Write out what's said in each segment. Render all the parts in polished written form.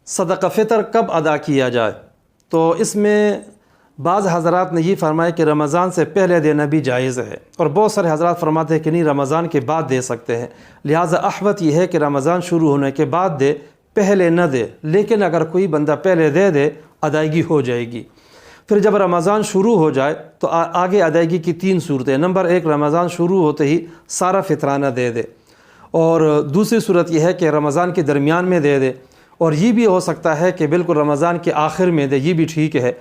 صدقہ فطر کب ادا کیا جائے؟ تو اس میں بعض حضرات نے یہ فرمایا کہ رمضان سے پہلے دینا بھی جائز ہے، اور بہت سارے حضرات فرماتے ہیں کہ نہیں، رمضان کے بعد دے سکتے ہیں۔ لہٰذا احوط یہ ہے کہ رمضان شروع ہونے کے بعد دے، پہلے نہ دے، لیکن اگر کوئی بندہ پہلے دے دے ادائیگی ہو جائے گی۔ پھر جب رمضان شروع ہو جائے تو آگے ادائیگی کی 3 صورتیں۔ نمبر 1، رمضان شروع ہوتے ہی سارا فطرانہ دے دے، اور دوسری صورت یہ ہے کہ رمضان کے درمیان میں دے دے، اور یہ بھی ہو سکتا ہے کہ بالکل رمضان کے آخر میں دے، یہ بھی ٹھیک ہے۔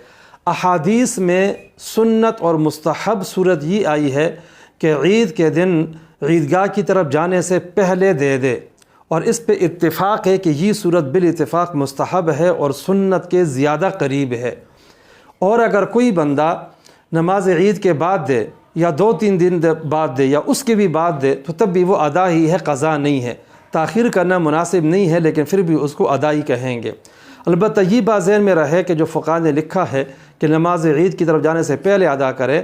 احادیث میں سنت اور مستحب صورت یہ آئی ہے کہ عید کے دن عیدگاہ کی طرف جانے سے پہلے دے دے، اور اس پہ اتفاق ہے کہ یہ صورت بالاتفاق مستحب ہے اور سنت کے زیادہ قریب ہے۔ اور اگر کوئی بندہ نماز عید کے بعد دے، یا 2-3 دن بعد دے، یا اس کے بھی بعد دے، تو تب بھی وہ ادا ہی ہے، قضا نہیں ہے۔ تاخیر کرنا مناسب نہیں ہے، لیکن پھر بھی اس کو ادا ہی کہیں گے۔ البتہ یہ بات ذہن میں رہے کہ جو فقہاء نے لکھا ہے کہ نماز عید کی طرف جانے سے پہلے ادا کرے،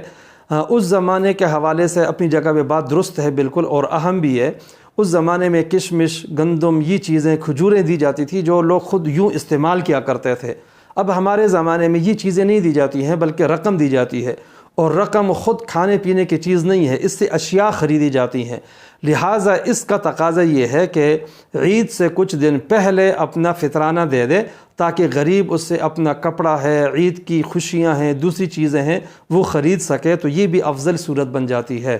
اس زمانے کے حوالے سے اپنی جگہ پہ بات درست ہے بالکل، اور اہم بھی ہے۔ اس زمانے میں کشمش، گندم، یہ چیزیں، کھجوریں دی جاتی تھی جو لوگ خود یوں استعمال کیا کرتے تھے۔ اب ہمارے زمانے میں یہ چیزیں نہیں دی جاتی ہیں، بلکہ رقم دی جاتی ہے، اور رقم خود کھانے پینے کی چیز نہیں ہے، اس سے اشیاء خریدی جاتی ہیں۔ لہٰذا اس کا تقاضا یہ ہے کہ عید سے کچھ دن پہلے اپنا فطرانہ دے دے، تاکہ غریب اس سے اپنا کپڑا ہے، عید کی خوشیاں ہیں، دوسری چیزیں ہیں، وہ خرید سکے، تو یہ بھی افضل صورت بن جاتی ہے۔